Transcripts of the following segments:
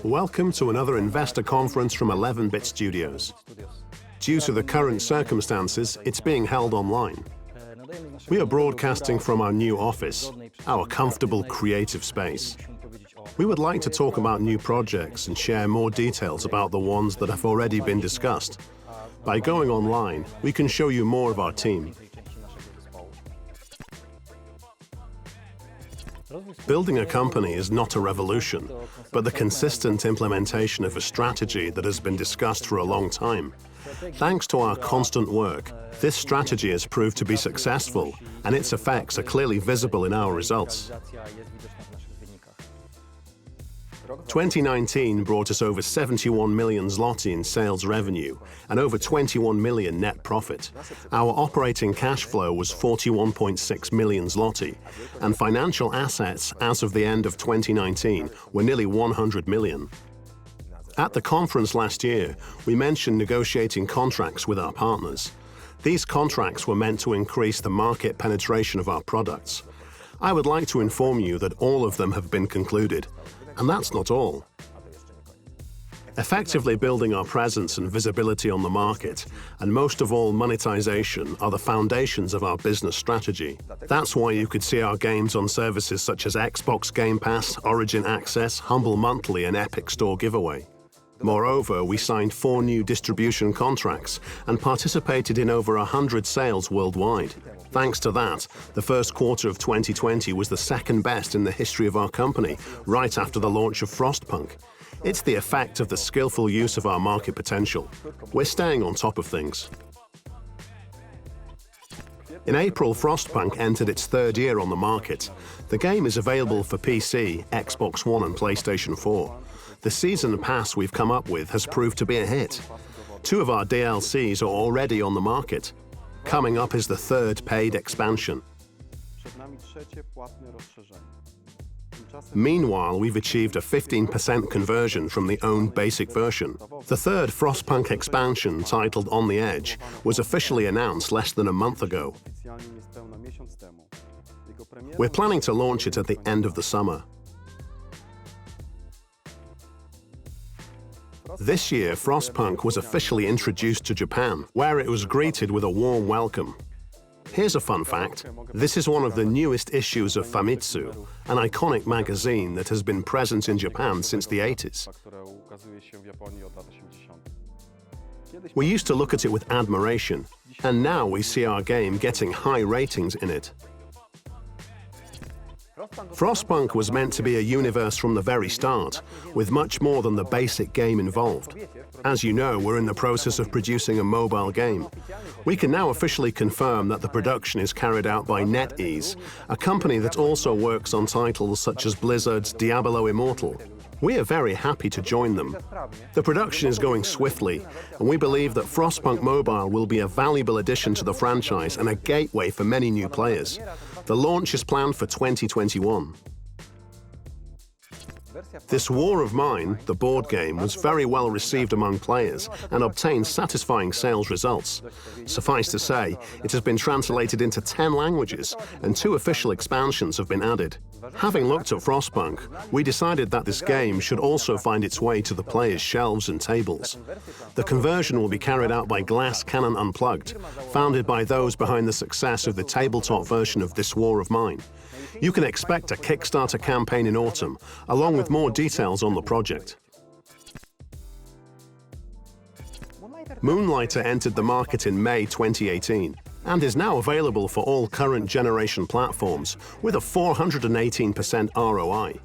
Welcome to another investor conference from 11-Bit Studios. Due to the current circumstances, it's being held online. We are broadcasting from our new office, our comfortable creative space. We would like to talk about new projects and share more details about the ones that have already been discussed. By going online, we can show you more of our team. Building a company is not a revolution, but the consistent implementation of a strategy that has been discussed for a long time. Thanks to our constant work, this strategy has proved to be successful, and its effects are clearly visible in our results. 2019 brought us over 71 million zloty in sales revenue and over 21 million net profit. Our operating cash flow was 41.6 million zloty, and financial assets as of the end of 2019 were nearly 100 million. At the conference last year, we mentioned negotiating contracts with our partners. These contracts were meant to increase the market penetration of our products. I would like to inform you that all of them have been concluded. And that's not all. Effectively building our presence and visibility on the market, and most of all monetization, are the foundations of our business strategy. That's why you could see our games on services such as Xbox Game Pass, Origin Access, Humble Monthly and Epic Store Giveaway. Moreover, we signed 4 new distribution contracts and participated in over 100 sales worldwide. Thanks to that, the first quarter of 2020 was the second best in the history of our company, right after the launch of Frostpunk. It's the effect of the skillful use of our market potential. We're staying on top of things. In April, Frostpunk entered its 3rd year on the market. The game is available for PC, Xbox One and PlayStation 4. The season pass we've come up with has proved to be a hit. 2 of our DLCs are already on the market. Coming up is the 3rd paid expansion. Meanwhile, we've achieved a 15% conversion from the owned basic version. The 3rd Frostpunk expansion, titled On the Edge, was officially announced less than a month ago. We're planning to launch it at the end of the summer. This year, Frostpunk was officially introduced to Japan, where it was greeted with a warm welcome. Here's a fun fact. This is one of the newest issues of Famitsu, an iconic magazine that has been present in Japan since the 80s. We used to look at it with admiration, and now we see our game getting high ratings in it. Frostpunk was meant to be a universe from the very start, with much more than the basic game involved. As you know, we're in the process of producing a mobile game. We can now officially confirm that the production is carried out by NetEase, a company that also works on titles such as Blizzard's Diablo Immortal. We are very happy to join them. The production is going swiftly, and we believe that Frostpunk Mobile will be a valuable addition to the franchise and a gateway for many new players. The launch is planned for 2021. This War of Mine, the board game, was very well received among players and obtained satisfying sales results. Suffice to say, it has been translated into 10 languages, and 2 official expansions have been added. Having looked at Frostpunk, we decided that this game should also find its way to the players' shelves and tables. The conversion will be carried out by Glass Cannon Unplugged, founded by those behind the success of the tabletop version of This War of Mine. You can expect a Kickstarter campaign in autumn, along with more details on the project. Moonlighter entered the market in May 2018 and is now available for all current generation platforms with a 418% ROI.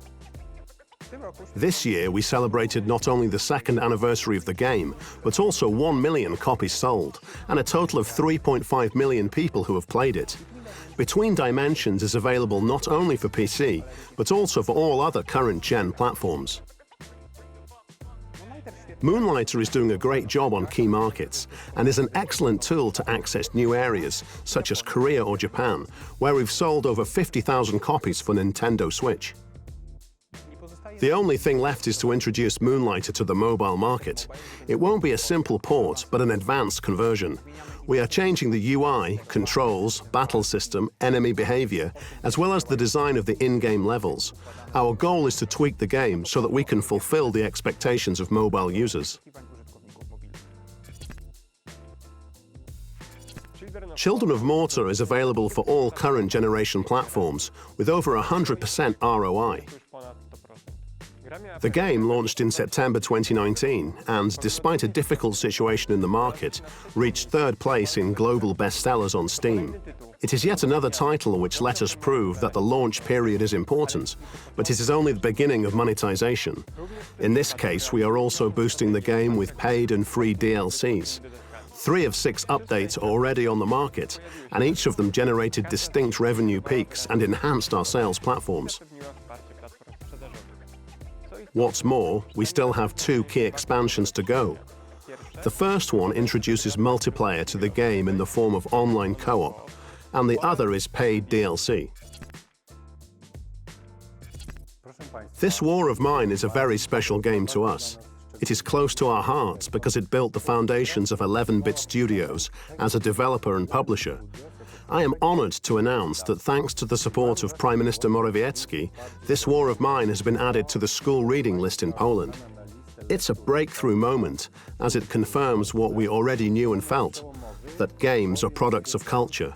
This year, we celebrated not only the 2nd anniversary of the game, but also 1 million copies sold and a total of 3.5 million people who have played it. Between Dimensions is available not only for PC, but also for all other current-gen platforms. Moonlighter is doing a great job on key markets and is an excellent tool to access new areas, such as Korea or Japan, where we've sold over 50,000 copies for Nintendo Switch. The only thing left is to introduce Moonlighter to the mobile market. It won't be a simple port, but an advanced conversion. We are changing the UI, controls, battle system, enemy behavior, as well as the design of the in-game levels. Our goal is to tweak the game so that we can fulfill the expectations of mobile users. Children of Morta is available for all current generation platforms, with over 100% ROI. The game launched in September 2019 and, despite a difficult situation in the market, reached third place in global bestsellers on Steam. It is yet another title which let us prove that the launch period is important, but it is only the beginning of monetization. In this case, we are also boosting the game with paid and free DLCs. 3 of 6 updates are already on the market, and each of them generated distinct revenue peaks and enhanced our sales platforms. What's more, we still have 2 key expansions to go. The first one introduces multiplayer to the game in the form of online co-op, and the other is paid DLC. This War of Mine is a very special game to us. It is close to our hearts because it built the foundations of 11-bit studios as a developer and publisher. I am honored to announce that thanks to the support of Prime Minister Morawiecki, this War of Mine has been added to the school reading list in Poland. It's a breakthrough moment, as it confirms what we already knew and felt, that games are products of culture.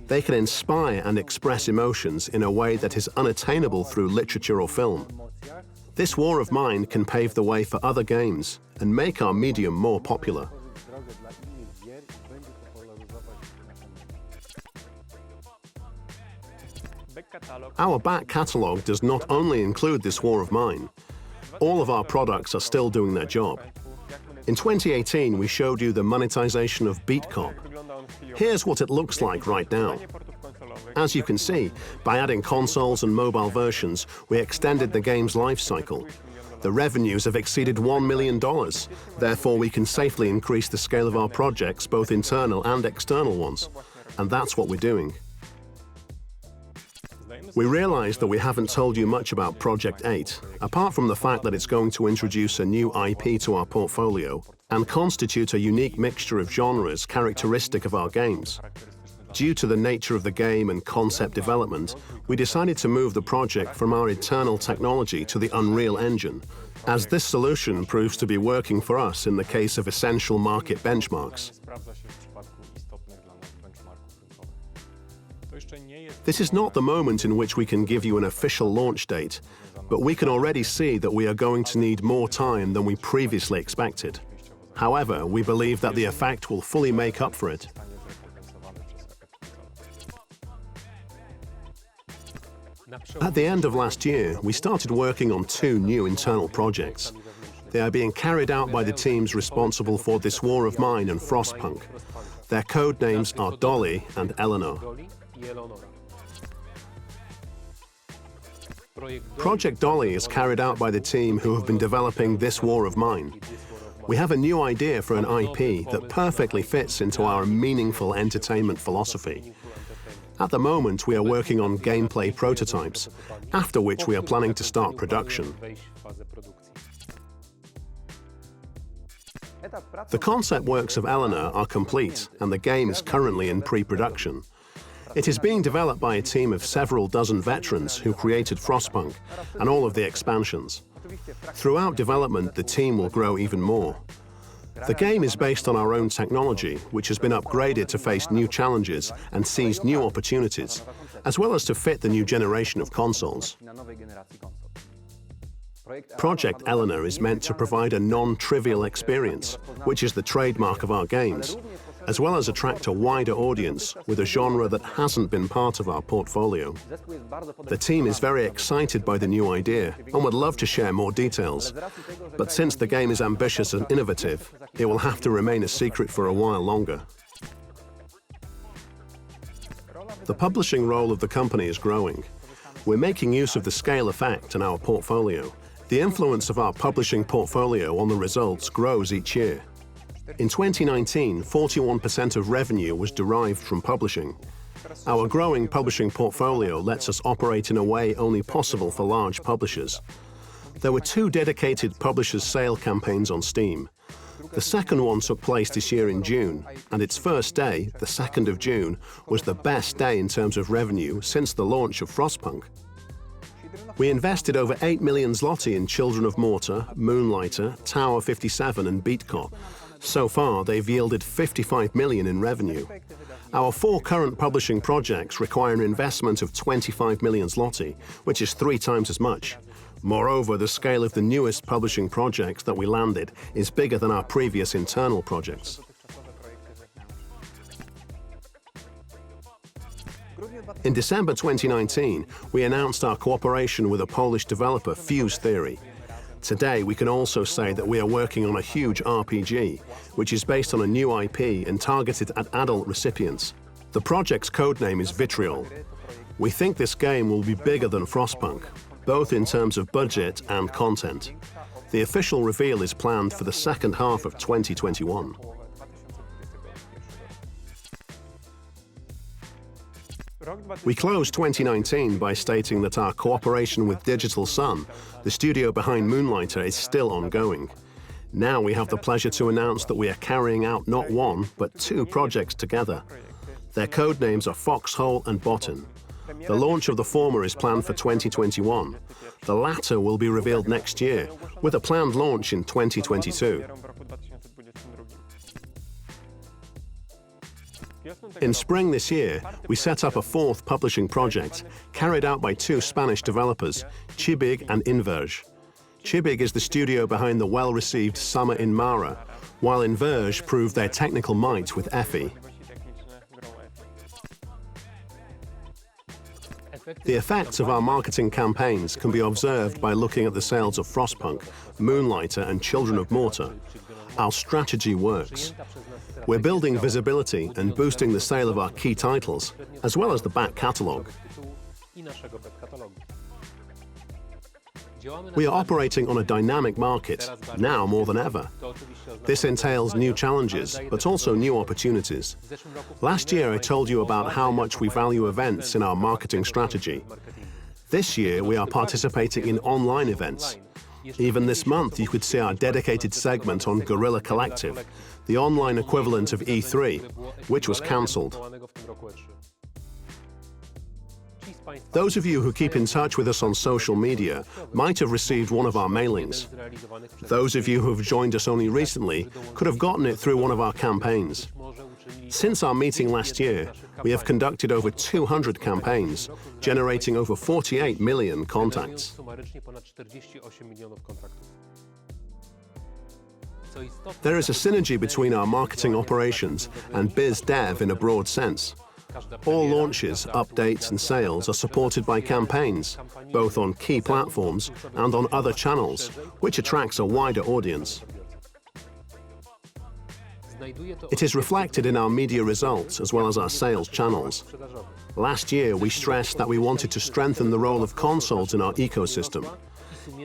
They can inspire and express emotions in a way that is unattainable through literature or film. This War of Mine can pave the way for other games and make our medium more popular. Our back catalogue does not only include this War of Mine. All of our products are still doing their job. In 2018, we showed you the monetization of Beat Cop. Here's what it looks like right now. As you can see, by adding consoles and mobile versions, we extended the game's life cycle. The revenues have exceeded $1 million. Therefore, we can safely increase the scale of our projects, both internal and external ones. And that's what we're doing. We realize that we haven't told you much about Project 8, apart from the fact that it's going to introduce a new IP to our portfolio and constitute a unique mixture of genres characteristic of our games. Due to the nature of the game and concept development, we decided to move the project from our internal technology to the Unreal Engine, as this solution proves to be working for us in the case of essential market benchmarks. This is not the moment in which we can give you an official launch date, but we can already see that we are going to need more time than we previously expected. However, we believe that the effect will fully make up for it. At the end of last year, we started working on 2 new internal projects. They are being carried out by the teams responsible for This War of Mine and Frostpunk. Their code names are Dolly and Eleanor. Project Dolly is carried out by the team who have been developing This War of Mine. We have a new idea for an IP that perfectly fits into our meaningful entertainment philosophy. At the moment, we are working on gameplay prototypes, after which we are planning to start production. The concept works of Eleanor are complete, and the game is currently in pre-production. It is being developed by a team of several dozen veterans who created Frostpunk and all of the expansions. Throughout development, the team will grow even more. The game is based on our own technology, which has been upgraded to face new challenges and seize new opportunities, as well as to fit the new generation of consoles. Project Eleanor is meant to provide a non-trivial experience, which is the trademark of our games, as well as attract a wider audience with a genre that hasn't been part of our portfolio. The team is very excited by the new idea and would love to share more details, but since the game is ambitious and innovative, it will have to remain a secret for a while longer. The publishing role of the company is growing. We're making use of the scale effect in our portfolio. The influence of our publishing portfolio on the results grows each year. In 2019, 41% of revenue was derived from publishing. Our growing publishing portfolio lets us operate in a way only possible for large publishers. There were 2 dedicated publishers' sale campaigns on Steam. The second one took place this year in June, and its first day, the 2nd of June, was the best day in terms of revenue since the launch of Frostpunk. We invested over 8 million zloty in Children of Morta, Moonlighter, Tower 57 and Beatcop. So far, they've yielded 55 million in revenue. Our 4 current publishing projects require an investment of 25 million zloty, which is 3 times as much. Moreover, the scale of the newest publishing projects that we landed is bigger than our previous internal projects. In December 2019, we announced our cooperation with a Polish developer, Fuse Theory. Today, we can also say that we are working on a huge RPG, which is based on a new IP and targeted at adult recipients. The project's codename is Vitriol. We think this game will be bigger than Frostpunk, both in terms of budget and content. The official reveal is planned for the second half of 2021. We closed 2019 by stating that our cooperation with Digital Sun, the studio behind Moonlighter, is still ongoing. Now we have the pleasure to announce that we are carrying out not 1, but 2 projects together. Their codenames are Foxhole and Botan. The launch of the former is planned for 2021. The latter will be revealed next year, with a planned launch in 2022. In spring this year, we set up a 4th publishing project, carried out by 2 Spanish developers, Chibig and Inverge. Chibig is the studio behind the well-received Summer in Mara, while Inverge proved their technical might with Effie. The effects of our marketing campaigns can be observed by looking at the sales of Frostpunk, Moonlighter and Children of Morta. Our strategy works. We're building visibility and boosting the sale of our key titles, as well as the back catalogue. We are operating on a dynamic market, now more than ever. This entails new challenges, but also new opportunities. Last year, I told you about how much we value events in our marketing strategy. This year, we are participating in online events. Even this month, you could see our dedicated segment on Guerrilla Collective, the online equivalent of E3, which was cancelled. Those of you who keep in touch with us on social media might have received one of our mailings. Those of you who have joined us only recently could have gotten it through one of our campaigns. Since our meeting last year, we have conducted over 200 campaigns, generating over 48 million contacts. There is a synergy between our marketing operations and biz dev in a broad sense. All launches, updates and sales are supported by campaigns, both on key platforms and on other channels, which attracts a wider audience. It is reflected in our media results as well as our sales channels. Last year, we stressed that we wanted to strengthen the role of consoles in our ecosystem.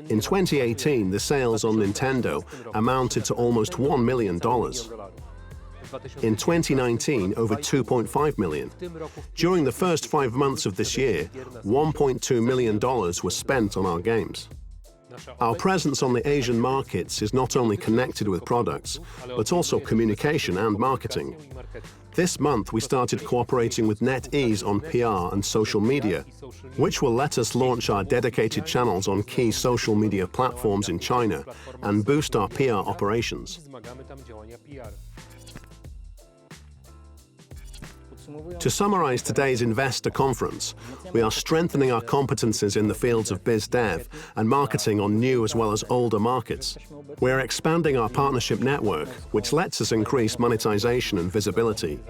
In 2018, the sales on Nintendo amounted to almost $1 million. In 2019, over 2.5 million. During the first 5 months of this year, $1.2 million was spent on our games. Our presence on the Asian markets is not only connected with products, but also communication and marketing. This month, we started cooperating with NetEase on PR and social media, which will let us launch our dedicated channels on key social media platforms in China and boost our PR operations. To summarize today's investor conference, we are strengthening our competences in the fields of biz dev and marketing on new as well as older markets. We are expanding our partnership network, which lets us increase monetization and visibility.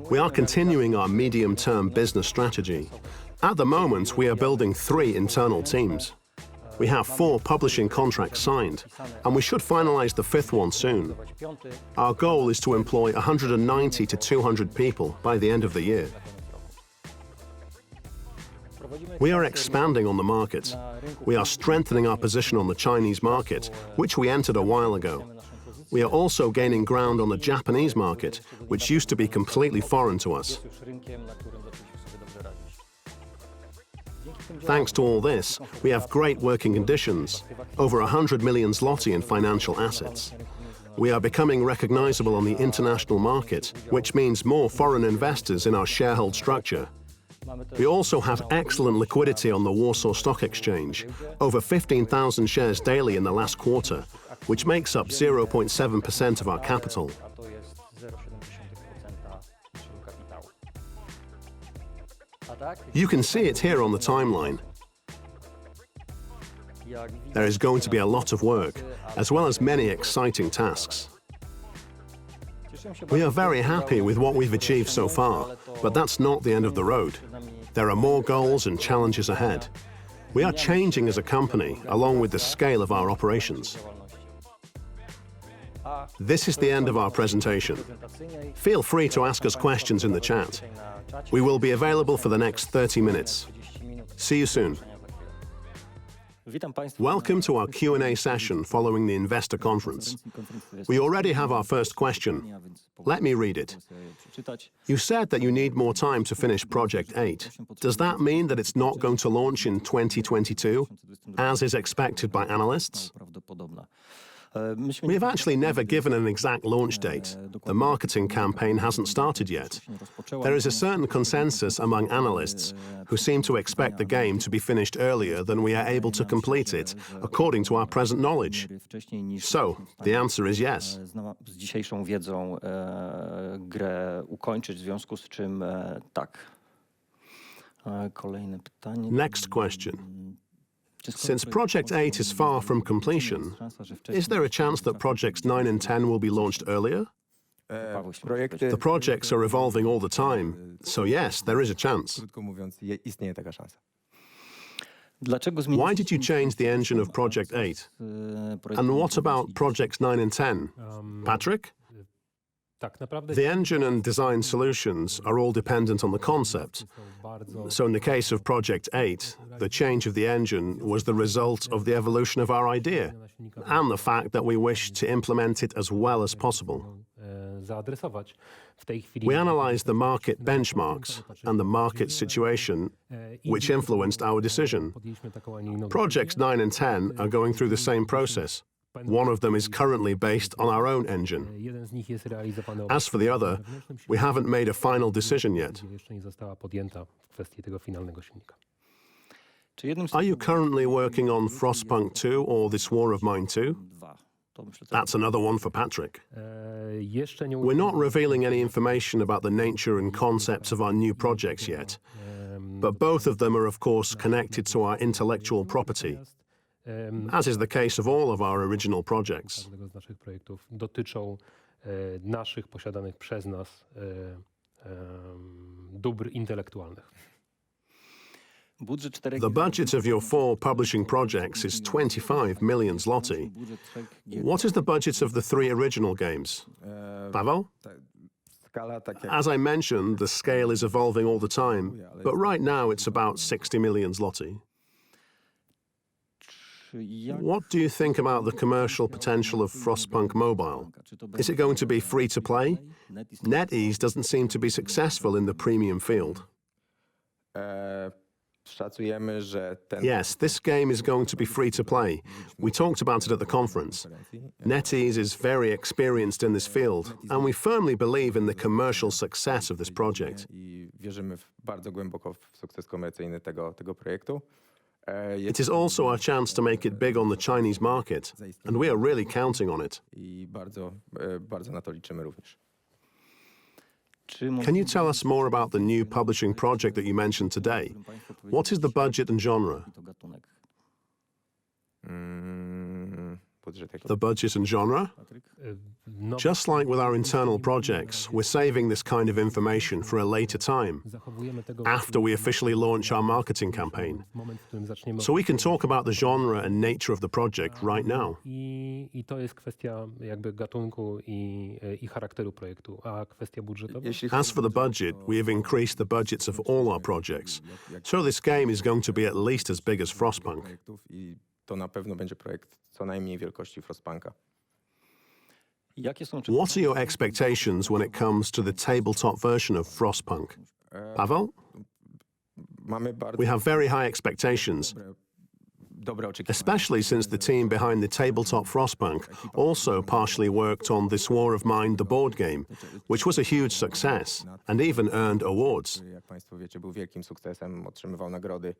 We are continuing our medium-term business strategy. At the moment, we are building 3 internal teams. We have 4 publishing contracts signed, and we should finalize the 5th one soon. Our goal is to employ 190 to 200 people by the end of the year. We are expanding on the market. We are strengthening our position on the Chinese market, which we entered a while ago. We are also gaining ground on the Japanese market, which used to be completely foreign to us. Thanks to all this, we have great working conditions, over 100 million zloty in financial assets. We are becoming recognizable on the international market, which means more foreign investors in our sharehold structure. We also have excellent liquidity on the Warsaw Stock Exchange, over 15,000 shares daily in the last quarter, which makes up 0.7% of our capital. You can see it here on the timeline. There is going to be a lot of work, as well as many exciting tasks. We are very happy with what we've achieved so far, but that's not the end of the road. There are more goals and challenges ahead. We are changing as a company, along with the scale of our operations. This is the end of our presentation. Feel free to ask us questions in the chat. We will be available for the next 30 minutes. See you soon. Welcome to our Q&A session following the investor conference. We already have our first question. Let me read it. You said that you need more time to finish Project 8. Does that mean that it's not going to launch in 2022, as is expected by analysts? We have actually never given an exact launch date. The marketing campaign hasn't started yet. There is a certain consensus among analysts who seem to expect the game to be finished earlier than we are able to complete it, according to our present knowledge. So, the answer is yes. Z dzisiejszą wiedzą grę ukończyć, w związku z czym tak. Kolejne pytanie. Next question. Since Project 8 is far from completion, is there a chance that Projects 9 and 10 will be launched earlier? The projects are evolving all the time, so yes, there is a chance. Why did you change the engine of Project 8? And what about Projects 9 and 10? Patrick? The engine and design solutions are all dependent on the concept. So in the case of Project 8, the change of the engine was the result of the evolution of our idea and the fact that we wish to implement it as well as possible. We analyzed the market benchmarks and the market situation, which influenced our decision. Projects 9 and 10 are going through the same process. One of them is currently based on our own engine. As for the other, we haven't made a final decision yet. Are you currently working on Frostpunk 2 or This War of Mine 2? That's another one for Patrick. We're not revealing any information about the nature and concepts of our new projects yet, but both of them are of course connected to our intellectual property, as is the case of all of our original projects. Naszych posiadanych przez nas dóbr intelektualnych. The budget of your 4 publishing projects is 25 million zloty. What is the budget of the 3 original games? Paweł? As I mentioned, the scale is evolving all the time, but right now it's about 60 million zloty. What do you think about the commercial potential of Frostpunk Mobile? Is it going to be free to play? NetEase doesn't seem to be successful in the premium field. Yes, this game is going to be free to play. We talked about it at the conference. NetEase is very experienced in this field, and we firmly believe in the commercial success of this project. It is also our chance to make it big on the Chinese market, and we are really counting on it. Can you tell us more about the new publishing project that you mentioned today? What is the budget and genre? The budget and genre? Just like with our internal projects, we're saving this kind of information for a later time, after we officially launch our marketing campaign. So we can talk about the genre and nature of the project right now. I to jest kwestia jakby gatunku i charakteru projektu, a kwestia budżetowa? As for the budget, we have increased the budgets of all our projects, so this game is going to be at least as big as Frostpunk. To na pewno będzie projekt co najmniej wielkości Frostpunka. What are your expectations when it comes to the tabletop version of Frostpunk? Paweł? mamy bardzo We have very high expectations, dobre oczekiwania. especially since the team behind the tabletop Frostpunk also partially worked on This War of Mine, the board game, which was a huge success and even earned awards. Jak Państwo wiecie, był wielkim sukcesem, otrzymywał nagrody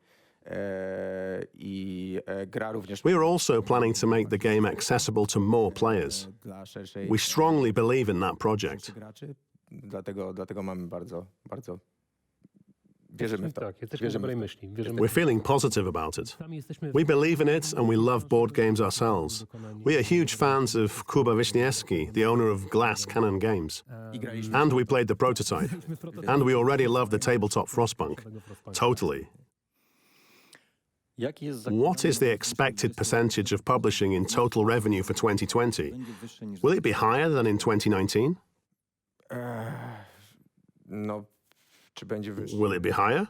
i gra również We are also planning to make the game accessible to more players. dla szerszej We strongly believe in that project. graczy. Dlatego mamy bardzo wierzymy w to. Tak, jesteśmy Wierzymy dobrej w to. myśli. Wierzymy We're feeling positive about it. Sami jesteśmy We believe in it and we love board games ourselves. We are huge fans of Kuba Wisniewski, the owner of Glass Cannon Games. I graliśmy And we played the prototype. And we already love the tabletop Frostpunk. Totally. Jaki jest What is the expected percentage of publishing in total revenue for 2020? będzie wyższy niż Will it be higher than in 2019? no, czy będzie wyższy? Will it be higher?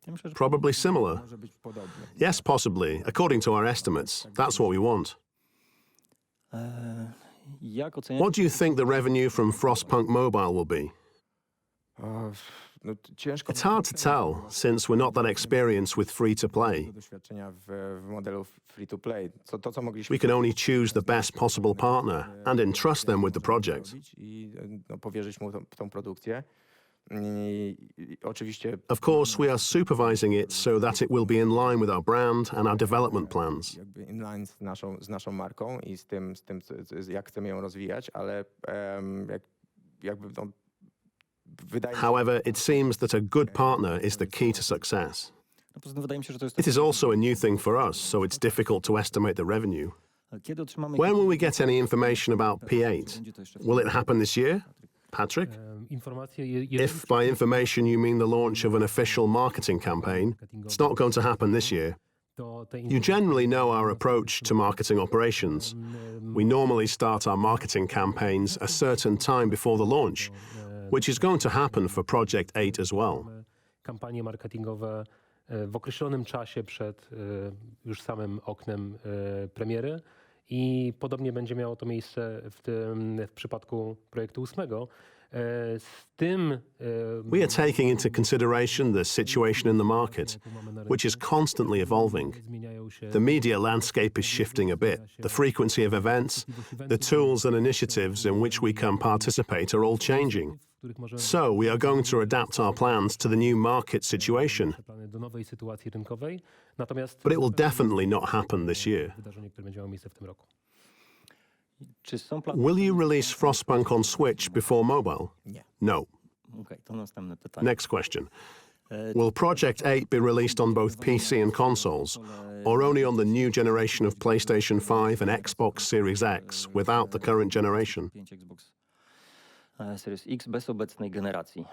Ja myślę, że Probably similar. Może być podobny. Yes, possibly. According to our estimates, that's what we want. jak oceniacie What do you think the revenue from Frostpunk Mobile will be? No, ciężko It's hard to tell, since we're not that experienced with free-to-play. doświadczenia w modelu free to play. Co mogliśmy We can only choose the best possible partner and entrust them with the project. zrobić i powierzyć mu tą produkcję. I oczywiście Of course, we are supervising it so that it will be in line with our brand and our development plans. jakby inline z naszą marką i z tym jak chcemy ją rozwijać, ale jakby wydaje mi się, However, it seems that a good partner is the key to success. no, poza tym wydaje mi się, że to jest It is also a new thing for us, so it's difficult to estimate the revenue. kiedy otrzymamy When will we get any information about P8? Will it happen this year? Patrick? informacje, If by information you mean the launch of an official marketing campaign, it's not going to happen this year. to te You generally know our approach to marketing operations. We normally start our marketing campaigns a certain time before the launch, which is going to happen for Project 8 as well. kampanie marketingowe w określonym czasie przed już samym oknem premiery i podobnie będzie miało to miejsce w przypadku projektu 8. Z tym We are taking into consideration the situation in the market, which is constantly evolving. zmieniają się The media landscape is shifting a bit. The frequency of events, the tools and initiatives in which we can participate are all changing. w których możemy So we are going to adapt our plans to the new market situation. plany do nowej sytuacji rynkowej. Natomiast But it will definitely not happen this year. wydarzenie, które będzie miało miejsce w tym roku. czy są plany? Will you release Frostpunk on Switch before mobile? Nie. No. Okej, to następne pytanie. Next question. Will Project 8 be released on both PC and consoles, or only on the new generation of PlayStation 5 and Xbox Series X without the current generation? 5 Xbox Series X bez obecnej generacji.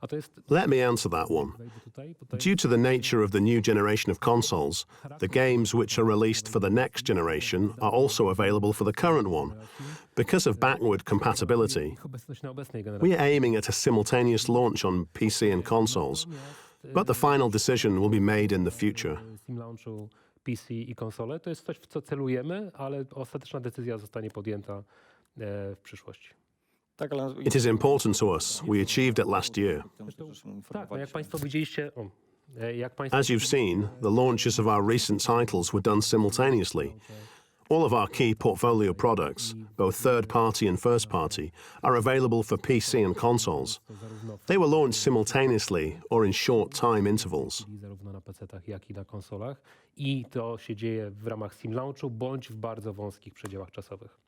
A to jest Let me answer that one. wejdę tutaj, bo to Due to the nature of the new generation of consoles, the games which are released for the next generation are also available for the current one. Because of backward compatibility, ich obecność na obecnej generacji. we are aiming at a simultaneous launch on PC and consoles, but the final decision will be made in the future. Steam Launchu PC i konsole to jest coś, w co celujemy, ale ostateczna decyzja zostanie podjęta w przyszłości. Tak, ale It is important to us. We achieved it last year. Tak, no jak Państwo widzieliście, jak Państwo As you've seen, the launches of our recent titles were done simultaneously. All of our key portfolio products, both third party and first party, are available for PC and consoles. They were launched simultaneously or in short time intervals. zarówno na PC-tach, jak i na konsolach. I to się dzieje w ramach Steam Launchu, bądź w bardzo wąskich przedziałach czasowych.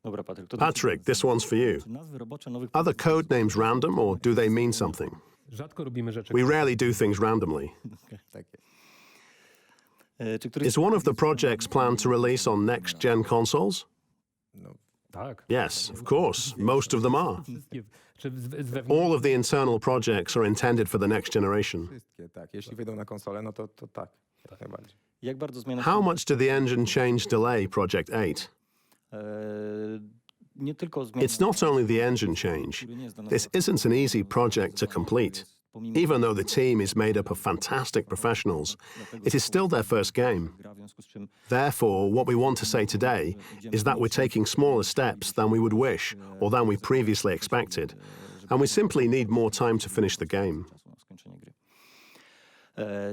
Dobra, Patryk, to Patrick, this one's for you. czy nazwy robocze nowych Are the code names random or do they mean something? Rzadko robimy rzeczy. We rarely do things randomly. tak jest. czy któryś Is one of the projects planned to release on next gen consoles? Tak. Yes, of course. Most of them are. Wszystkie, czy z wewnątrz All of the internal projects are intended for the next generation. Wszystkie, tak. Jeśli wyjdą na konsolę, no to tak. Jak najbardziej. jak bardzo zmiana How much did the engine change delay Project 8? nie tylko zmiana It's not only the engine change. This isn't an easy project to complete. Even though the team is made up of fantastic professionals, it is still their first game. gra, w związku z czym Therefore, what we want to say today is that we're taking smaller steps than we would wish or than we previously expected. and we simply need more time to finish the game. czasu na skończenie gry.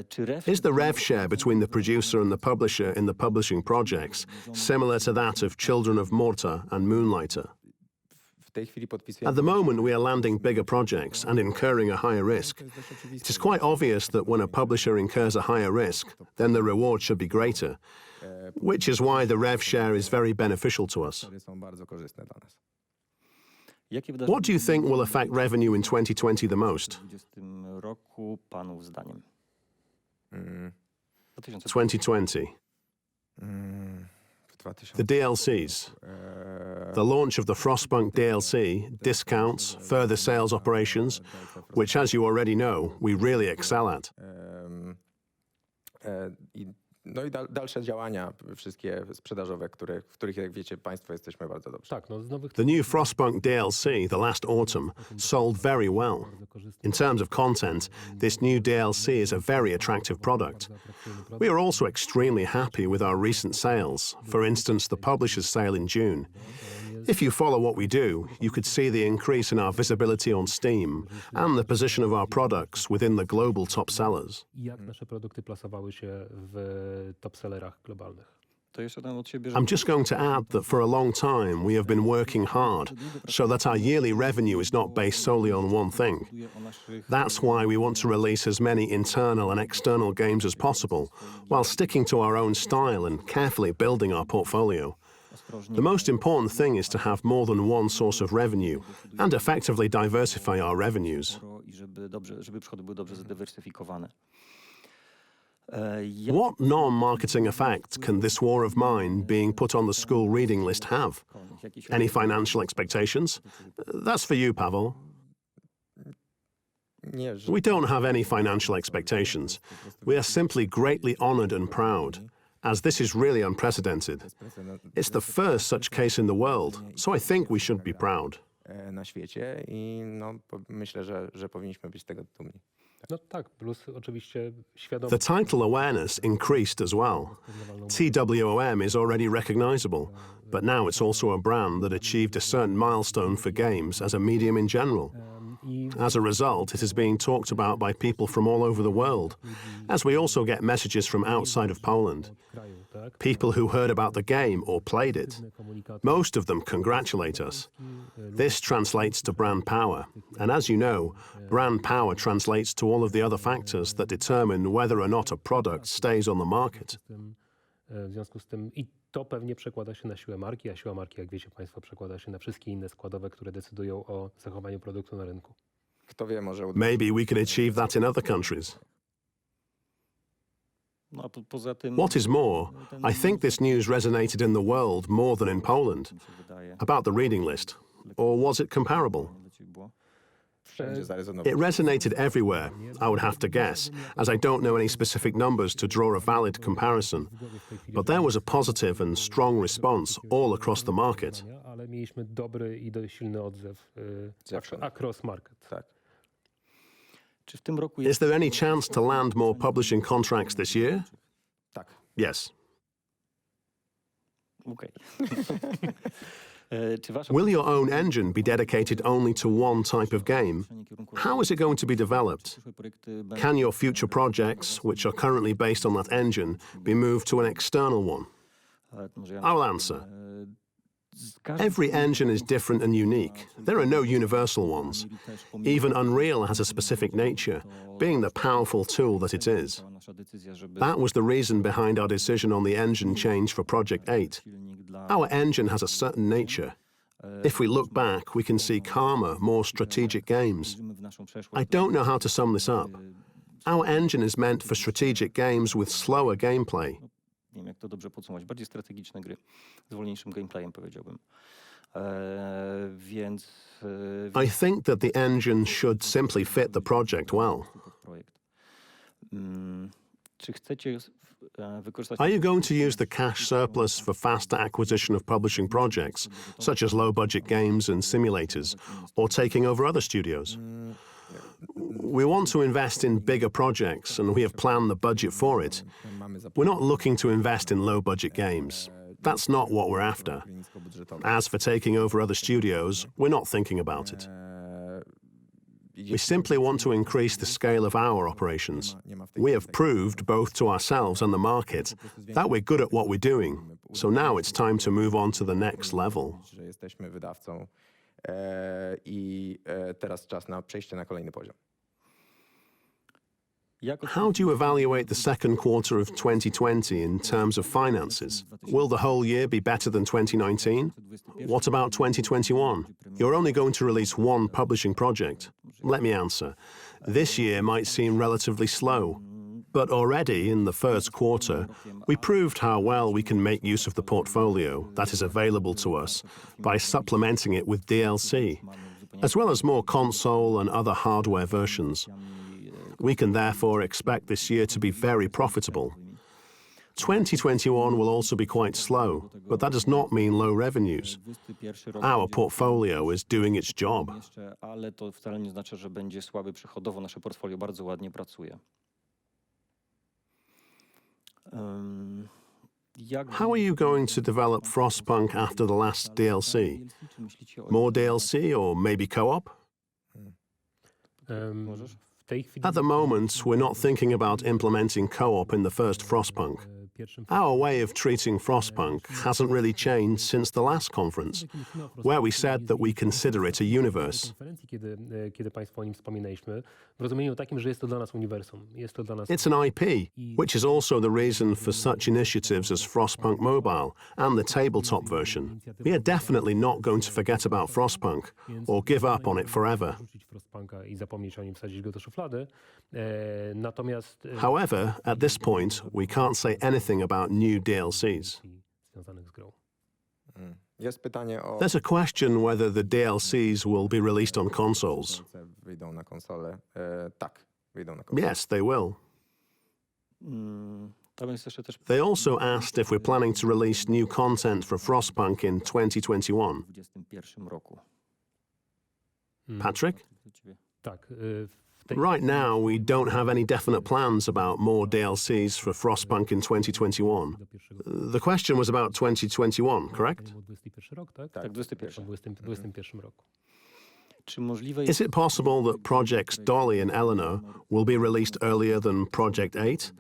Czy rev Is the rev share between the producer and the publisher in the publishing projects similar to that of Children of Morta and Moonlighter? W tej chwili podpisujemy... At the moment, we are landing bigger projects and incurring a higher risk. It is quite obvious that when a publisher incurs a higher risk, then the reward should be greater, which is why the rev share is very beneficial to us. które są bardzo korzystne dla nas. Jakie wydarzenia What do you think will affect revenue in 2020 the most? w 2020 roku panów zdaniem? 2020. 2020. W 2000... The DLCs. The launch of the Frostpunk DLC, discounts, further sales operations, which, as you already know, we really excel at. No i dalsze działania, wszystkie sprzedażowe, w których, jak wiecie Państwo, jesteśmy bardzo dobrzy. Tak, no z nowych The new Frostpunk DLC, the last autumn, sold very well. In terms of content, this new DLC is a very attractive product. We are also extremely happy with our recent sales, for instance, the publisher's sale in June. If you follow what we do, you could see the increase in our visibility on Steam and the position of our products within the global top sellers. i jak nasze produkty plasowały się w top-sellerach globalnych. To jeszcze dodam od siebie, że I'm just going to add that for a long time we have been working hard so that our yearly revenue is not based solely on one thing. decyduje o naszych That's why we want to release as many internal and external games as possible, while sticking to our own style and carefully building our portfolio. ostrożnie The most important thing is to have more than one source of revenue and effectively diversify our revenues. i żeby przychody były dobrze zdywersyfikowane. What non-marketing effect can this war of mine being put on the school reading list have? Jakieś Any financial expectations? That's for you, Pavel. Nie, że... We don't have any financial expectations. We are simply greatly honored and proud, as this is really unprecedented. It's the first such case in the world, so I think we should be proud. na świecie i no, myślę, że powinniśmy być z tego dumni. No tak, plus oczywiście świadomość. The title awareness increased as well. TWOM is already recognizable, but now it's also a brand that achieved a certain milestone for games as a medium in general. As a result, it is being talked about by people from all over the world, as we also get messages from outside of Poland. People who heard about the game or played it. Most of them congratulate us. This translates to brand power, and as you know, brand power translates to all of the other factors that determine whether or not a product stays on the market. W związku z tym i to pewnie przekłada się na siłę marki, a siła marki, jak wiecie Państwo, przekłada się na wszystkie inne składowe, które decydują o zachowaniu produktu na rynku. Kto wie, może uda Maybe we can achieve that in other countries. No, a poza tym What is more, I think this news resonated in the world more than in Poland mi się wydaje, about the reading list. Or was it comparable? dla ciebie było. wszędzie zarezonować. It resonated everywhere, I would have to guess, as I don't know any specific numbers to draw a valid comparison. But there was a positive and strong response all across the market. Ale mieliśmy dobry i dość silny odzew across market. Tak. Czy w tym roku Is there any chance to land more publishing contracts this year? Tak. Yes. Okej. Czy wasza Will your own engine be dedicated only to one type of game? How is it going to be developed? przyszłe projekty będą Can your future projects, which are currently based on that engine, be moved to an external one? może ja I'll answer. z każdym Every engine is different and unique. There are no universal ones. Even Unreal has a specific nature, being the powerful tool that it is. nasza decyzja, żeby That was the reason behind our decision on the engine change for Project 8. silnik dla Our engine has a certain nature. If we look back, we can see calmer, more strategic games. w naszą I przeszłość. don't know how to sum this up. Our engine is meant for strategic games with slower gameplay. Nie wiem, jak to dobrze podsumować. Bardziej strategiczne gry z wolniejszym gameplayem, powiedziałbym. Więc I think that the engine should simply fit the project well. pod projekt. Czy chcecie wykorzystać Are you going to use the cash surplus for faster acquisition of publishing projects, such as low-budget games and simulators, or taking over other studios? We want to invest in bigger projects, and we have planned the budget for it. We're not looking to invest in low-budget games. That's not what we're after. As for taking over other studios, we're not thinking about it. We simply want to increase the scale of our operations. We have proved, both to ourselves and the market, that we're good at what we're doing. So now it's time to move on to the next level. Że jesteśmy wydawcą i teraz czas na przejście na kolejny poziom. How do you evaluate the second quarter of 2020 in terms of finances? Will the whole year be better than 2019? What about 2021? You're only going to release one publishing project. Let me answer. This year might seem relatively slow, but already in the first quarter, we proved how well we can make use of the portfolio that is available to us by supplementing it with DLC, as well as more console and other hardware versions. We can therefore expect this year to be very profitable. 2021 will also be quite slow, but that does not mean low revenues. Our portfolio is doing its job. Ale to wcale nie znaczy, że będzie słaby przychodowo. Nasze portfolio bardzo ładnie pracuje. How are you going to develop Frostpunk after the last DLC? More DLC or maybe co-op? At the moment, we're not thinking about implementing co-op in the first Frostpunk. Our way of treating Frostpunk hasn't really changed since the last conference, where we said that we consider it a universe. Kiedy Państwo o nim wspominaliśmy, w rozumieniu takim, że jest to dla nas uniwersum. Jest to dla nas... It's an IP, which is also the reason for such initiatives as Frostpunk Mobile and the tabletop version. We are definitely not going to forget about Frostpunk or give up on it forever. I zapomnieć o nim, wsadzić go do szuflady. Natomiast... However, at this point, we can't say anything about new DLCs. Jest pytanie o... There's a question whether the DLCs will be released on consoles. Wyjdą na konsolę. Tak, wyjdą na konsolę. Yes, they will. Tam jest jeszcze też They also asked if we're planning to release new content for Frostpunk in 2021. w 2021 roku. Patrick? Tak. Right now, we don't have any definite plans about more DLCs for Frostpunk in 2021. The question was about 2021, correct? Tak, 21. 2021 roku. Czy możliwe Is it possible that projects Dolly and Eleanor will be released earlier than Project 8?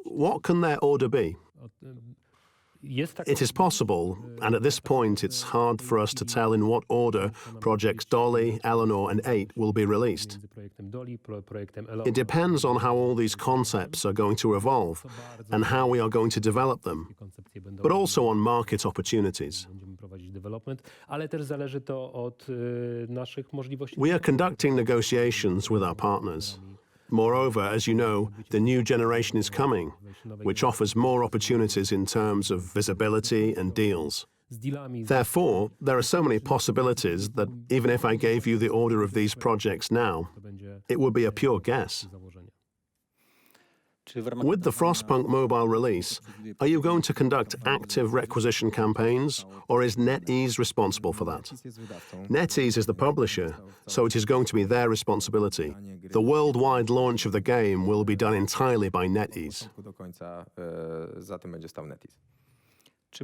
What can their order be? It is possible, and at this point it's hard for us to tell in what order projects Dolly, Eleanor and 8 will be released. It depends on how all these concepts are going to evolve and how we are going to develop them, but also on market opportunities. We are conducting negotiations with our partners. Moreover, as you know, the new generation is coming, which offers more opportunities in terms of visibility and deals. Therefore, there are so many possibilities that even if I gave you the order of these projects now, it would be a pure guess. With the Frostpunk mobile release, are you going to conduct active requisition campaigns, or is NetEase responsible for that? NetEase is the publisher, so it is going to be their responsibility. The worldwide launch of the game will be done entirely by NetEase.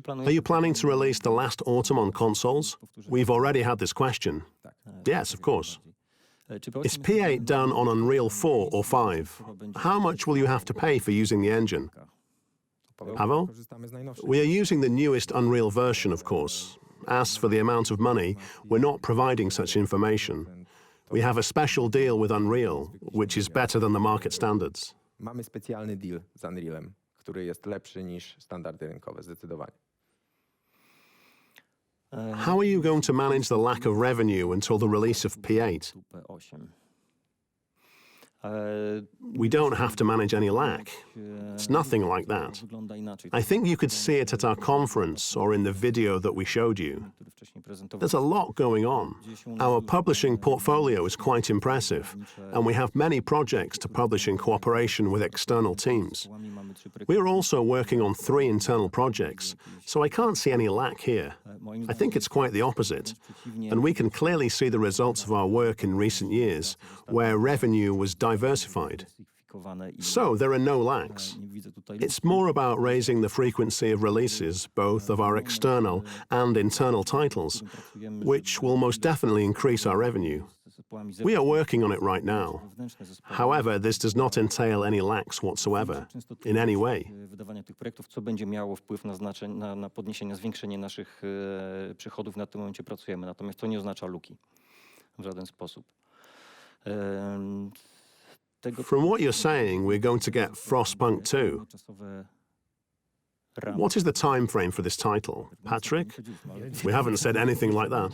Are you planning to release The Last Autumn on consoles? We've already had this question. Yes, of course. Is P8 done on Unreal 4 or 5? How much will you have to pay for using the engine? Pavel? We are using the newest Unreal version, of course. As for the amount of money, we're not providing such information. We have a special deal with Unreal, which is better than the market standards. Mamy specjalny deal z Unrealem, który jest lepszy niż standardy rynkowe, zdecydowanie. How are you going to manage the lack of revenue until the release of P8? We don't have to manage any lack. It's nothing like that. I think you could see it at our conference or in the video that we showed you. There's a lot going on. Our publishing portfolio is quite impressive, and we have many projects to publish in cooperation with external teams. We are also working on 3 internal projects, so I can't see any lack here. I think it's quite the opposite, and we can clearly see the results of our work in recent years, where revenue was diversified. So there are no lacks. It's more about raising the frequency of releases, both of our external and internal titles, which will most definitely increase our revenue. We are working on it right now. However, this does not entail any lacks whatsoever, in any way. Wydawania tych projektów, co będzie miało wpływ na podniesienie, zwiększenie naszych przychodów. Na tym momencie pracujemy, natomiast to nie oznacza luki w żaden sposób. From what you're saying, we're going to get Frostpunk 2. What is the time frame for this title? Patrick? We haven't said anything like that.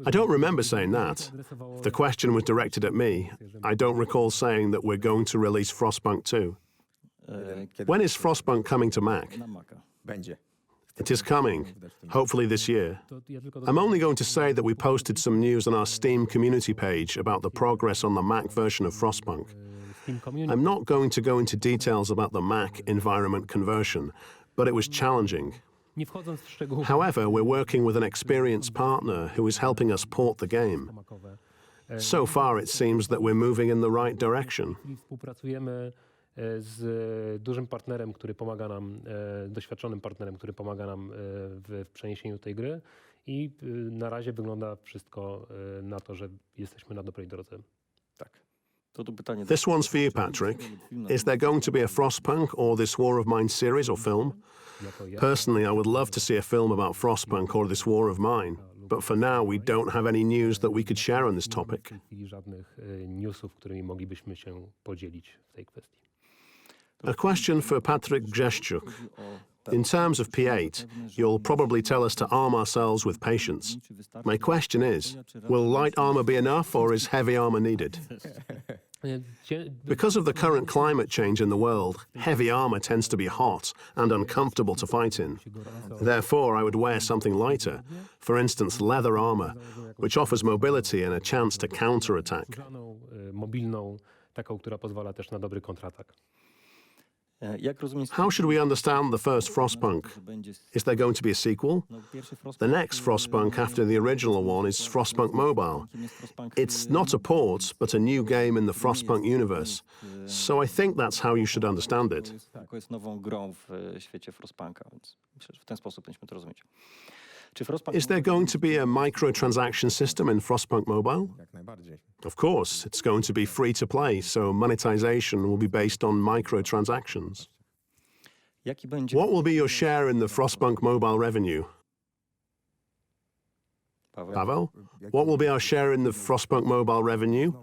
I don't remember saying that. If the question was directed at me, I don't recall saying that we're going to release Frostpunk 2. When is Frostpunk coming to Mac? Będzie. It is coming, hopefully this year. I'm only going to say that we posted some news on our Steam community page about the progress on the Mac version of Frostpunk. I'm not going to go into details about the Mac environment conversion, but it was challenging. However, we're working with an experienced partner who is helping us port the game. So far, it seems that we're moving in the right direction. Współpracujemy z dużym partnerem, który pomaga nam, doświadczonym partnerem, który pomaga nam w przeniesieniu tej gry i na razie wygląda wszystko na to, że jesteśmy na dobrej drodze. Tak. This one's for you, Patrick. Is there going to be a Frostpunk or This War of Mine series or film? Personally, I would love to see a film about Frostpunk or This War of Mine, but for now we don't have any news that we could share on this topic. Żadnych newsów, którymi moglibyśmy się podzielić w tej kwestii. A question for Patrick Grzeszczuk. In terms of P8, you'll probably tell us to arm ourselves with patience. My question is, will light armor be enough or is heavy armor needed? Because of the current climate change in the world, heavy armor tends to be hot and uncomfortable to fight in. Therefore, I would wear something lighter, for instance, leather armor, which offers mobility and a chance to counterattack. Mobilną, taką, która pozwala też na dobry kontratak. How should we understand the first Frostpunk? Is there going to be a sequel? The next Frostpunk after the original one is Frostpunk Mobile. It's not a port, but a new game in the Frostpunk universe. So I think that's how you should understand it. Jest nową grą w świecie Frostpunka, więc myślę, że w ten sposób powinniśmy to rozumieć. Is there going to be a microtransaction system in Frostpunk Mobile? Jak najbardziej. Of course, it's going to be free to play, so monetization will be based on microtransactions. What will be your share in the Frostpunk Mobile revenue? Pavel? What will be our share in the Frostpunk Mobile revenue?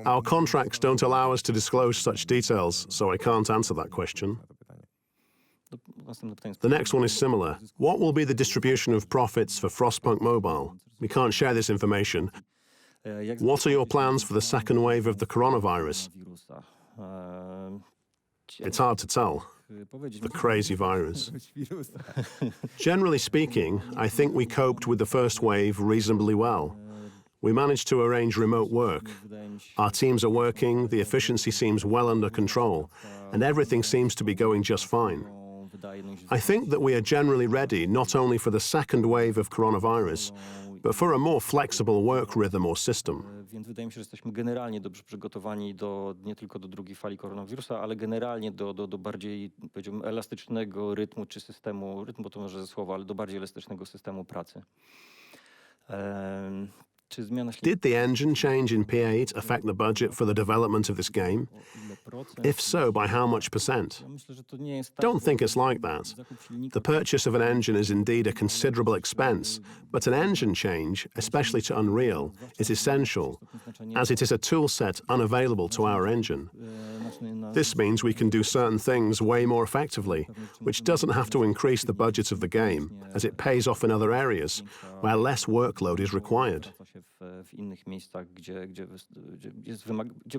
Our contracts don't allow us to disclose such details, so I can't answer that question. The next one is similar. What will be the distribution of profits for Frostpunk Mobile? We can't share this information. What are your plans for the second wave of the coronavirus? It's hard to tell. The crazy virus. Generally speaking, I think we coped with the first wave reasonably well. We managed to arrange remote work. Our teams are working, the efficiency seems well under control, and everything seems to be going just fine. I think that we are generally ready not only for the second wave of coronavirus, but for a more flexible work rhythm or system. Więc wydaje mi się, że jesteśmy generalnie dobrze przygotowani nie tylko do drugiej fali koronawirusa, ale generalnie do bardziej, powiedziałbym, elastycznego rytmu czy systemu, rytmu to może ze słowa, ale do bardziej elastycznego systemu pracy. Did the engine change in P8 affect the budget for the development of this game? If so, by how much percent? Don't think it's like that. The purchase of an engine is indeed a considerable expense, but an engine change, especially to Unreal, is essential, as it is a tool set unavailable to our engine. This means we can do certain things way more effectively, which doesn't have to increase the budget of the game, as it pays off in other areas, where less workload is required. W innych miejscach, gdzie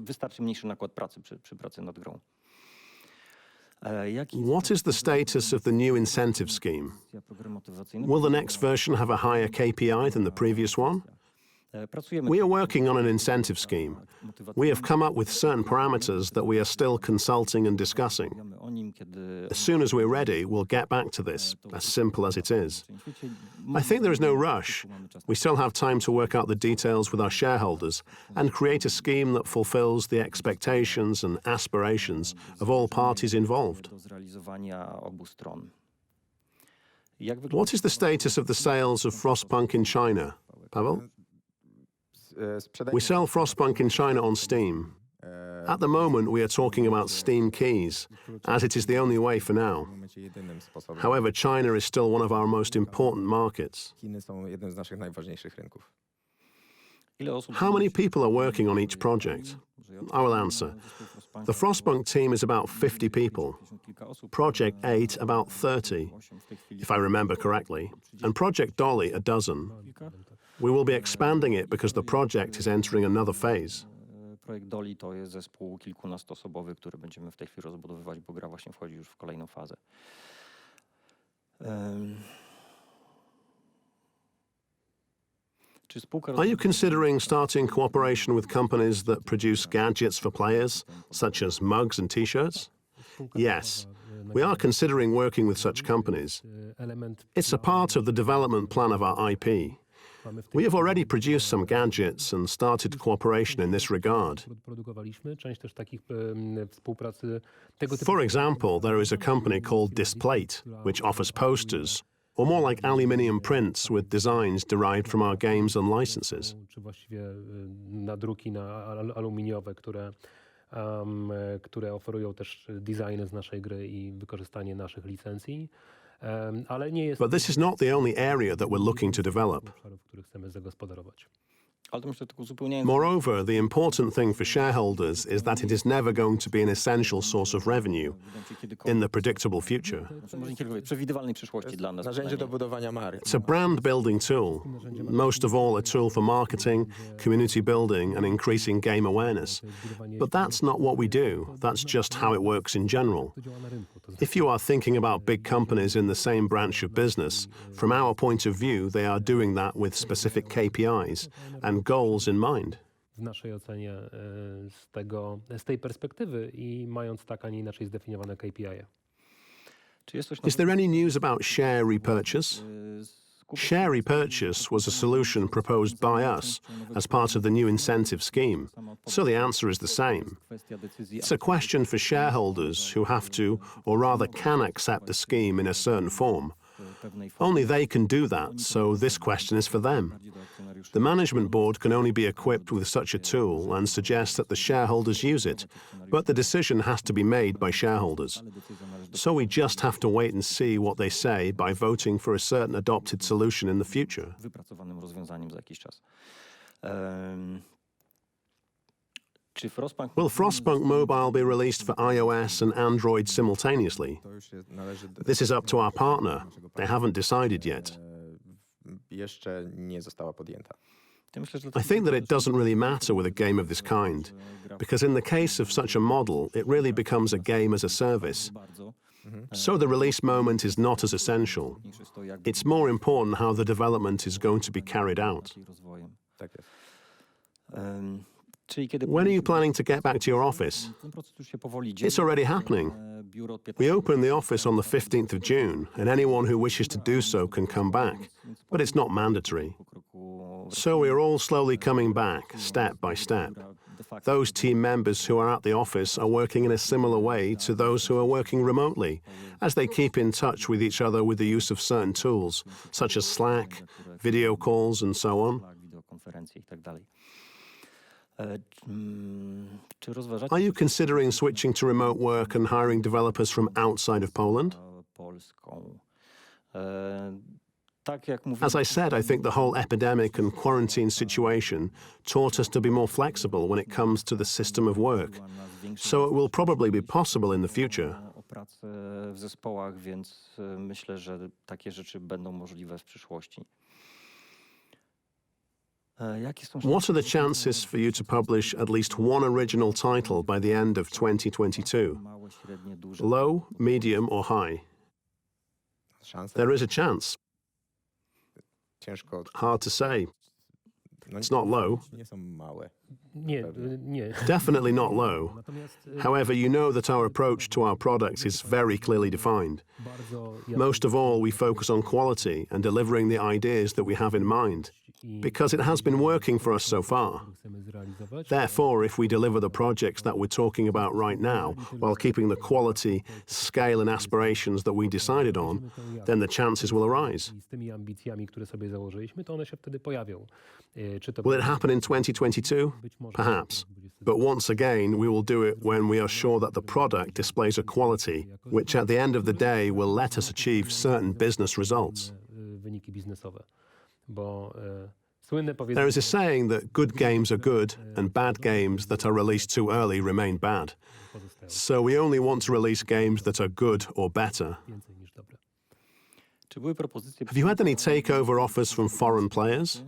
wystarczy mniejszy nakład pracy przy pracy nad grą. What is the status of the new incentive scheme? Will the next version have a higher KPI than the previous one? We are working on an incentive scheme. We have come up with certain parameters that we are still consulting and discussing. As soon as we're ready, we'll get back to this, as simple as it is. I think there is no rush. We still have time to work out the details with our shareholders and create a scheme that fulfills the expectations and aspirations of all parties involved. What is the status of the sales of Frostpunk in China? Pavel? We sell Frostpunk in China on Steam. At the moment, we are talking about Steam keys, as it is the only way for now. However, China is still one of our most important markets. Chiny są jednym z naszych najważniejszych rynków. How many people are working on each project? I will answer. The Frostpunk team is about 50 people. Project 8 about 30, if I remember correctly, and Project Dolly a dozen. We will be expanding it because the project is entering another phase. Projekt Dolly to jest zespół kilkunastoosobowy, który będziemy w tej chwili rozbudowywać, bo gra właśnie wchodzi już w kolejną fazę. Are you considering starting cooperation with companies that produce gadgets for players, such as mugs and t-shirts? Yes, we are considering working with such companies. It's a part of the development plan of our IP. We have already produced some gadgets and started cooperation in this regard. For example, there is a company called Displate, which offers posters, or more like aluminium prints with designs derived from our games and licenses. Czy właściwie nadruki aluminiowe, które oferują też designy z naszej gry i wykorzystanie naszych licencji. Ale nie jest. But this is not the only area that we're looking to develop. Obszarów, które chcemy zagospodarować. Moreover, the important thing for shareholders is that it is never going to be an essential source of revenue in the predictable future. Narzędzie do budowania marki. It's a brand building tool, most of all a tool for marketing, community building and increasing game awareness. But that's not what we do, that's just how it works in general. If you are thinking about big companies in the same branch of business, from our point of view, they are doing that with specific KPIs and goals in mind. W naszej ocenie z tej perspektywy i mając tak, a nie inaczej zdefiniowane KPI. Is there any news about share repurchase? Share repurchase was a solution proposed by us as part of the new incentive scheme, so the answer is the same. It's a question for shareholders who have to, or rather can accept the scheme in a certain form. Only they can do that, so this question is for them. The management board can only be equipped with such a tool and suggest that the shareholders use it, but the decision has to be made by shareholders. So we just have to wait and see what they say by voting for a certain adopted solution in the future. Will Frostpunk Mobile be released for iOS and Android simultaneously? This is up to our partner. They haven't decided yet. Jeszcze nie została podjęta. I think that it doesn't really matter with a game of this kind, because in the case of such a model, it really becomes a game as a service. So the release moment is not as essential. It's more important how the development is going to be carried out. Tak jest. When are you planning to get back to your office? It's already happening. We open the office on the 15th of June, and anyone who wishes to do so can come back, but it's not mandatory. So we are all slowly coming back, step by step. Those team members who are at the office are working in a similar way to those who are working remotely, as they keep in touch with each other with the use of certain tools, such as Slack, video calls, and so on. Are you considering switching to remote work and hiring developers from outside of Poland? As I said, I think the whole epidemic and quarantine situation taught us to be more flexible when it comes to the system of work. So it will probably be possible in the future. W zespołach, więc myślę, że takie rzeczy będą możliwe w przyszłości. What are the chances for you to publish at least one original title by the end of 2022? Low, medium, or high? There is a chance. Hard to say. It's not low. Definitely not low. However, you know that our approach to our products is very clearly defined. Most of all, we focus on quality and delivering the ideas that we have in mind. because it has been working for us so far. Therefore, if we deliver the projects that we're talking about right now, while keeping the quality, scale and aspirations that we decided on, then the chances will arise. z tymi ambicjami, które sobie założyliśmy, to one się wtedy pojawią. Czy to Will it happen in 2022? Perhaps. But once again, we will do it when we are sure that the product displays a quality which at the end of the day will let us achieve certain business results. wyniki biznesowe. Bo słynne There powiedzenie is a saying that good games are good and bad games that are released too early remain bad. So we only want to release games that are good or better. więcej niż dobre. Czy były propozycje... Have you had any takeover offers from foreign players?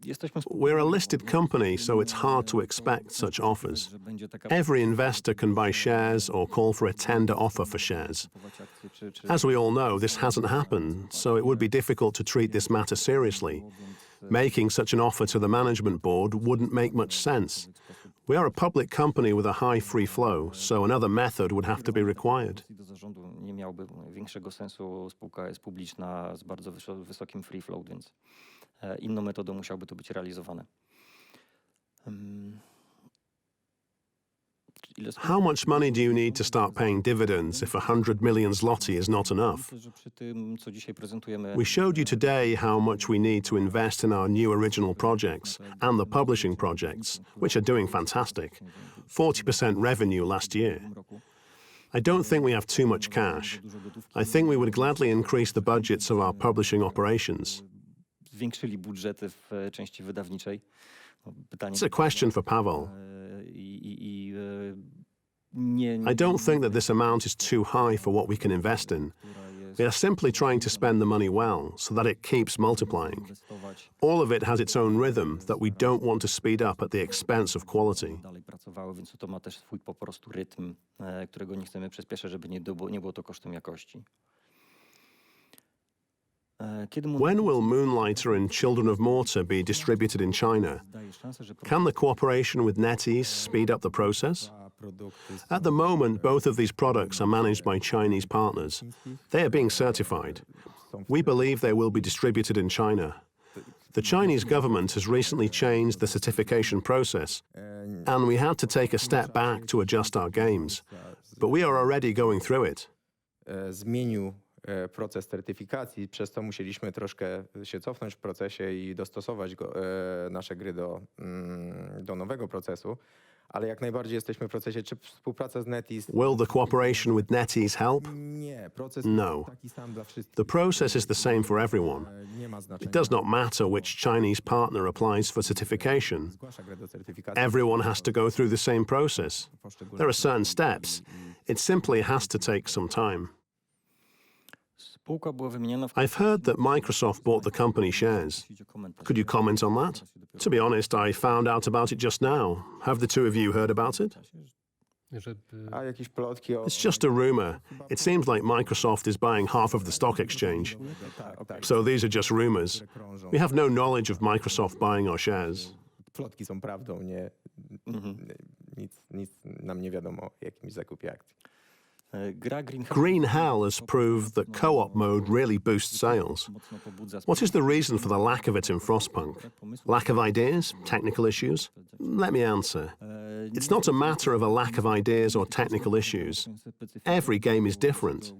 Jesteśmy... We're a listed company, so it's hard to expect such offers. że będzie taka... Every investor can buy shares or call for a tender offer for shares. As we all know, this hasn't happened, so it would be difficult to treat this matter seriously. Making such an offer to the management board wouldn't make much sense. We are a public company with a high free flow, so another method would have to be required. Do zarządu nie miałby większego sensu. Spółka jest publiczna z bardzo wysokim free flow, więc inną metodą musiałoby to być realizowane. How much money do you need to start paying dividends if 100 million zloty is not enough? Myślę, że przy tym, co dzisiaj prezentujemy, We showed you today how much we need to invest in our new original projects and the publishing projects, which are doing fantastic. 40% revenue last year. I don't think we have too much cash. I think we would gladly increase the budgets of our publishing operations. zwiększyli budżety w części wydawniczej. Pytanie... It's a question for Pavel. I don't think that this amount is too high for what we can invest in. We are simply trying to spend the money well so that it keeps multiplying. All of it has its own rhythm that we don't want to speed up at the expense of quality. Dalej pracowały, więc to ma też swój po prostu rytm, którego nie chcemy przyspieszać, żeby nie było to kosztem jakości. When will Moonlighter and Children of Morta be distributed in China? Can the cooperation with NetEase speed up the process? At the moment, both of these products are managed by Chinese partners. They are being certified. We believe they will be distributed in China. The Chinese government has recently changed the certification process, and we had to take a step back to adjust our games. But we are already going through it. Zmienił proces certyfikacji, przez to musieliśmy troszkę się cofnąć w procesie i dostosować nasze gry do nowego procesu, ale jak najbardziej jesteśmy w procesie. Czy współpraca z NetEase? Will the cooperation with NetEase help? Nie, proces No. jest taki sam dla wszystkich. The process is the same for everyone. Nie ma znaczenia. It does not matter which Chinese partner applies for certification. Zgłasza grę do certyfikacji. Everyone has to go through the same process. There are certain steps. It simply has to take some time. Spółka była wymieniona w... I've heard that Microsoft bought the company shares. Could you comment on that? To be honest, I found out about it just now. Have the two of you heard about it? A jakieś plotki o... It's just a rumor. It seems like Microsoft is buying half of the stock exchange. So these are just rumors. We have no knowledge of Microsoft buying our shares. Plotki są prawdą, nie... Nic nam nie wiadomo o jakimś zakupie akcji. Gra Green Hell has proved that co-op mode really boosts sales. What is the reason for the lack of it in Frostpunk? Lack of ideas? Technical issues? Let me answer. It's not a matter of a lack of ideas or technical issues. Every game is different.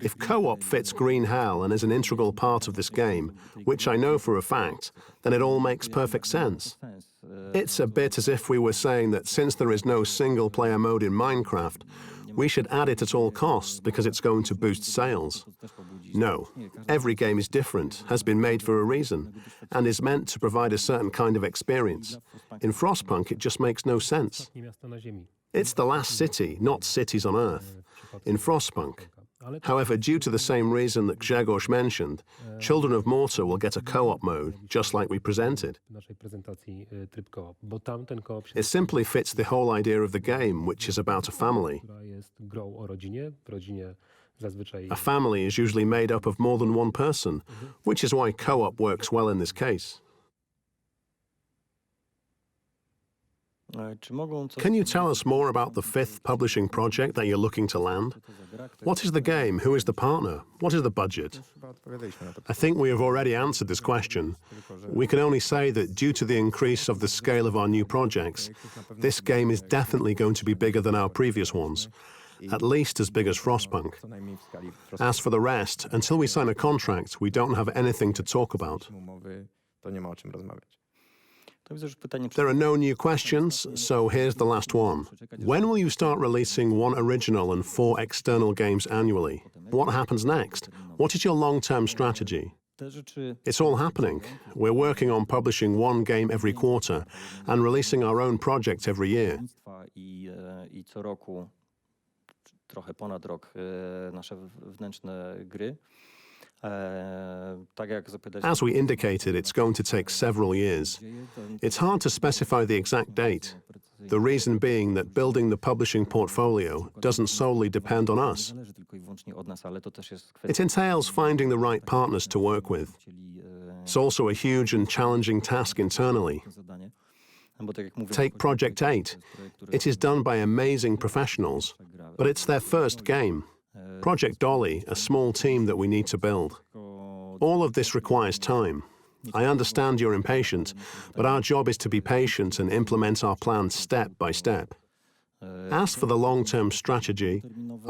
If co-op fits Green Hell and is an integral part of this game, which I know for a fact, then it all makes perfect sense. It's a bit as if we were saying that since there is no single-player mode in Minecraft, we should add it at all costs because it's going to boost sales. No, every game is different, has been made for a reason, and is meant to provide a certain kind of experience. In Frostpunk, it just makes no sense. It's the last city, not cities on Earth. In Frostpunk. However, due to the same reason that Grzegorz mentioned, Children of Morta will get a co-op mode, just like we presented. It simply fits the whole idea of the game, which is about a family. A family is usually made up of more than one person, which is why co-op works well in this case. Czy mogą coś Can you tell us more about the fifth publishing project that you're looking to land? What is the game? Who is the partner? What is the budget? Chyba odpowiadaliśmy na to. I think we have already answered this question. We can only say that due to the increase of the scale of our new projects, this game is definitely going to be bigger than our previous ones, at least as big as Frostpunk. Co najmniej w skali As for the rest, until we sign a contract, we don't have anything to talk about. umowy, to nie ma o czym rozmawiać. To widzę, że pytanie There are no new questions, so here's the last one. When will you start releasing one original and 4 external games annually? What happens next? What is your long-term strategy? te rzeczy It's all happening. We're working on publishing one game every quarter and releasing our own project every year. i co roku, trochę ponad rok, nasze wewnętrzne gry. Tak jak zapytaliście, As we indicated, it's going to take several years. It's hard to specify the exact date. The reason being that building the publishing portfolio doesn't solely depend on us. zależy tylko i wyłącznie od nas, ale to też jest It kwestia. entails finding the right partners to work with. It's also a huge and challenging task internally. Zadanie. Bo tak jak mówię, Take Project 8. It is done by amazing professionals, but it's their first game. Project Dolly, a small team that we need to build. All of this requires time. I understand you're impatient, but our job is to be patient and implement our plans step by step. As for the long-term strategy,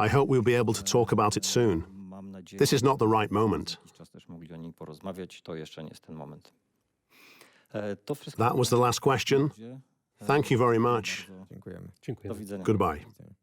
I hope we'll be able to talk about it soon. Mam nadzieję, This is not the right moment. jakiś czas też mogli o nim porozmawiać. To jeszcze nie jest ten moment. To wszystko. That was the last question. Thank you very much. Dziękujemy. Dziękuję. Do widzenia. Goodbye. Do widzenia.